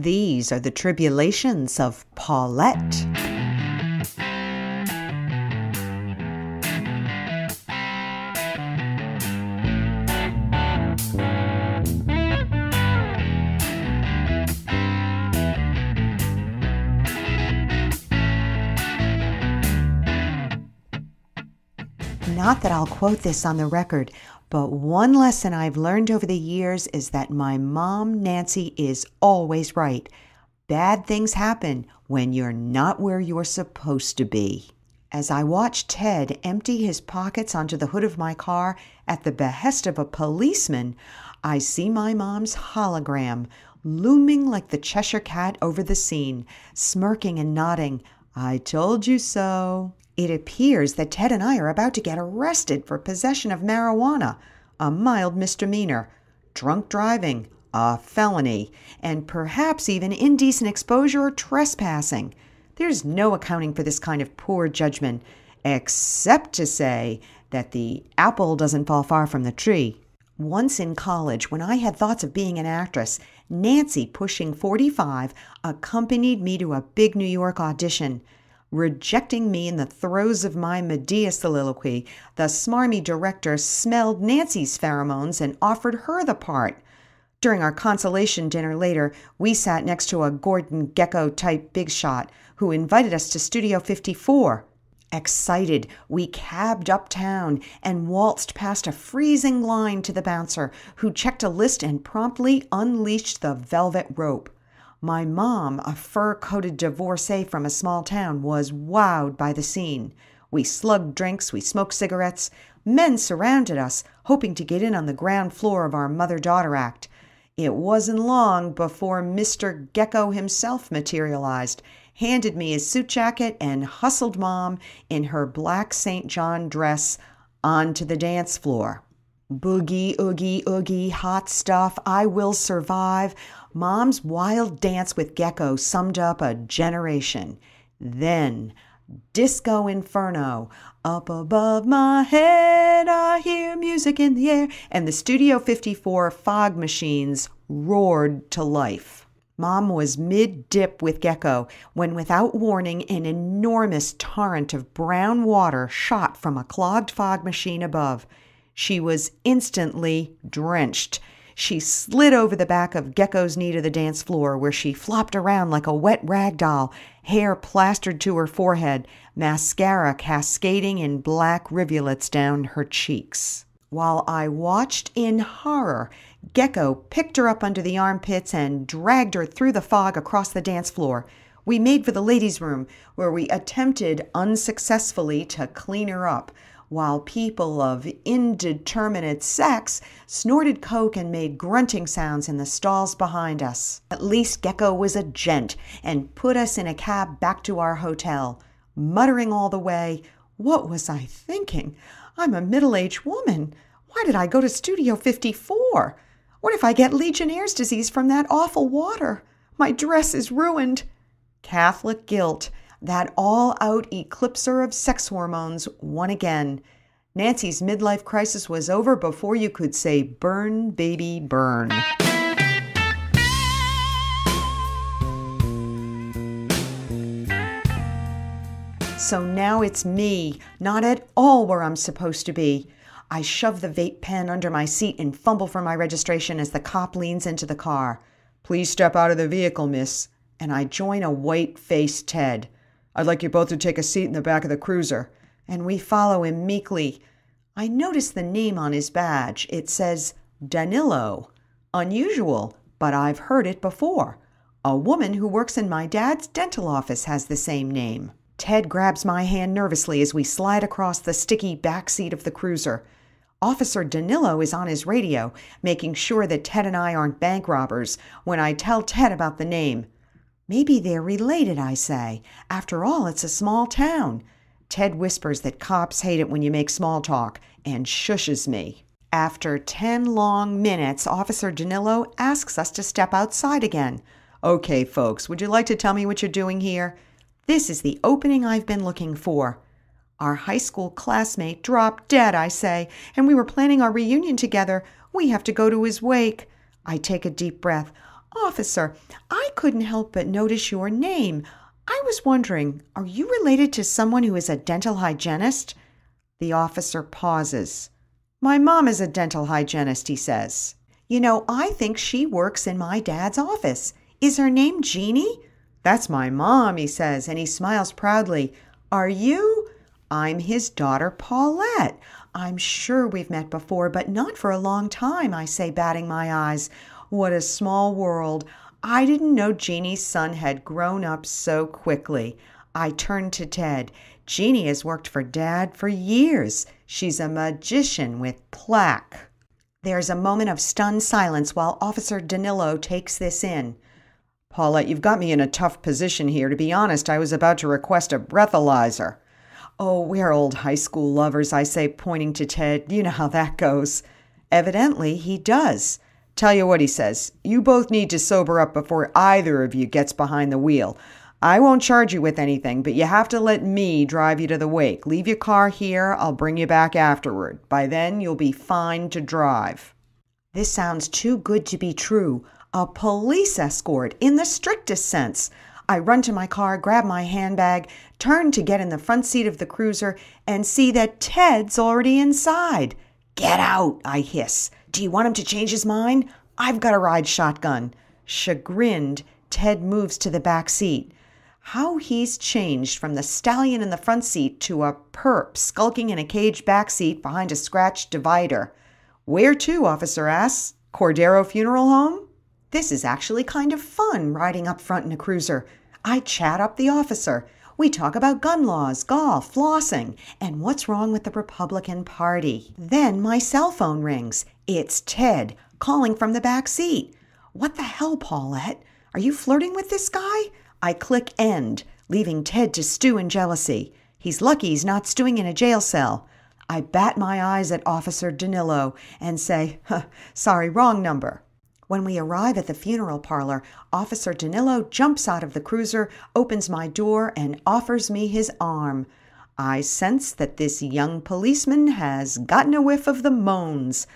These are the tribulations of Paulette. Not that I'll quote this on the record, but one lesson I've learned over the years is that my mom, Nancy, is always right. Bad things happen when you're not where you're supposed to be. As I watch Ted empty his pockets onto the hood of my car at the behest of a policeman, I see my mom's hologram looming like the Cheshire Cat over the scene, smirking and nodding. "I told you so." It appears that Ted and I are about to get arrested for possession of marijuana, a mild misdemeanor, drunk driving, a felony, and perhaps even indecent exposure or trespassing. There's no accounting for this kind of poor judgment, except to say that the apple doesn't fall far from the tree. Once in college, when I had thoughts of being an actress, Nancy, pushing 45, accompanied me to a big New York audition. Rejecting me in the throes of my Medea soliloquy, the smarmy director smelled Nancy's pheromones and offered her the part. During our consolation dinner later, we sat next to a Gordon Gekko-type big shot who invited us to Studio 54. Excited, we cabbed uptown and waltzed past a freezing line to the bouncer, who checked a list and promptly unleashed the velvet rope. My mom, a fur-coated divorcee from a small town, was wowed by the scene. We slugged drinks, we smoked cigarettes. Men surrounded us, hoping to get in on the ground floor of our mother-daughter act. It wasn't long before Mr. Gekko himself materialized, handed me his suit jacket, and hustled Mom, in her black St. John dress, onto the dance floor. Boogie, oogie, oogie, hot stuff, I will survive. Mom's wild dance with Gekko summed up a generation. Then, Disco Inferno. Up above my head, I hear music in the air. And the Studio 54 fog machines roared to life. Mom was mid-dip with Gekko when, without warning, an enormous torrent of brown water shot from a clogged fog machine above. She was instantly drenched. She slid over the back of Gekko's knee to the dance floor, where she flopped around like a wet rag doll, hair plastered to her forehead, mascara cascading in black rivulets down her cheeks. While I watched in horror, Gekko picked her up under the armpits and dragged her through the fog across the dance floor. We made for the ladies' room, where we attempted unsuccessfully to clean her up, while people of indeterminate sex snorted coke and made grunting sounds in the stalls behind us. At least Gekko was a gent and put us in a cab back to our hotel, muttering all the way, "What was I thinking? I'm a middle-aged woman. Why did I go to Studio 54? What if I get Legionnaire's disease from that awful water? My dress is ruined." Catholic guilt, that all-out eclipser of sex hormones, won again. Nancy's midlife crisis was over before you could say, "Burn, baby, burn." So now it's me, not at all where I'm supposed to be. I shove the vape pen under my seat and fumble for my registration as the cop leans into the car. "Please step out of the vehicle, miss." And I join a white-faced Ted. "I'd like you both to take a seat in the back of the cruiser." And we follow him meekly. I notice the name on his badge. It says Danilo. Unusual, but I've heard it before. A woman who works in my dad's dental office has the same name. Ted grabs my hand nervously as we slide across the sticky back seat of the cruiser. Officer Danilo is on his radio, making sure that Ted and I aren't bank robbers, when I tell Ted about the name. "Maybe they're related," I say. "After all, it's a small town." Ted whispers that cops hate it when you make small talk, and shushes me. After 10 long minutes, Officer Danilo asks us to step outside again. "Okay, folks, would you like to tell me what you're doing here?" This is the opening I've been looking for. Our high school classmate dropped dead, I say, and we were planning our reunion together. We have to go to his wake. I take a deep breath. "Officer, I couldn't help but notice your name. I was wondering, are you related to someone who is a dental hygienist?" The officer pauses. "My mom is a dental hygienist," he says. "You know, I think she works in my dad's office. Is her name Jeannie?" "That's my mom," he says, and he smiles proudly. "Are you?" "I'm his daughter, Paulette. I'm sure we've met before, but not for a long time," I say, batting my eyes. What a small world. I didn't know Jeannie's son had grown up so quickly. I turned to Ted. "Jeannie has worked for Dad for years. She's a magician with plaque." There's a moment of stunned silence while Officer Danilo takes this in. "Paulette, you've got me in a tough position here. To be honest, I was about to request a breathalyzer." "Oh, we're old high school lovers," I say, pointing to Ted. "You know how that goes." Evidently, he does. "Tell you what," he says, "you both need to sober up before either of you gets behind the wheel. I won't charge you with anything, but you have to let me drive you to the wake. Leave your car here. I'll bring you back afterward. By then, you'll be fine to drive." This sounds too good to be true. A police escort in the strictest sense. I run to my car, grab my handbag, turn to get in the front seat of the cruiser, and see that Ted's already inside. "Get out," I hiss. "Do you want him to change his mind? I've got a ride shotgun." Chagrined, Ted moves to the back seat. How he's changed from the stallion in the front seat to a perp skulking in a caged back seat behind a scratched divider. "Where to?" officer asks. "Cordero Funeral Home?" This is actually kind of fun, riding up front in a cruiser. I chat up the officer. We talk about gun laws, golf, flossing, and what's wrong with the Republican Party. Then my cell phone rings. It's Ted, calling from the back seat. "What the hell, Paulette? Are you flirting with this guy?" I click end, leaving Ted to stew in jealousy. He's lucky he's not stewing in a jail cell. I bat my eyes at Officer Danilo and say, "Sorry, wrong number." When we arrive at the funeral parlor, Officer Danilo jumps out of the cruiser, opens my door, and offers me his arm. I sense that this young policeman has gotten a whiff of the moans.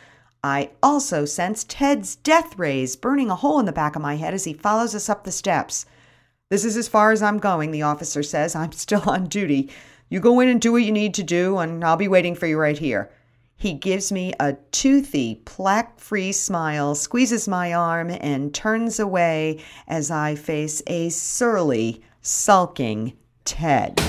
I also sense Ted's death rays burning a hole in the back of my head as he follows us up the steps. "This is as far as I'm going," the officer says. "I'm still on duty. You go in and do what you need to do, and I'll be waiting for you right here." He gives me a toothy, plaque-free smile, squeezes my arm, and turns away as I face a surly, sulking Ted.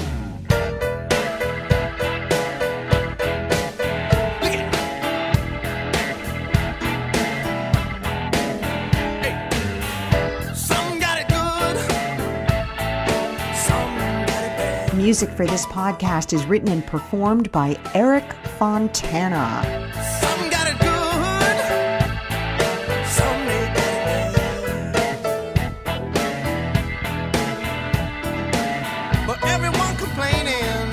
Music for this podcast is written and performed by Eric Fontana. Some got it good, some got it bad. But everyone complaining.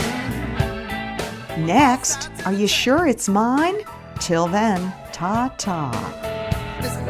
Next, are you sure it's mine? Till then, ta-ta. Listen,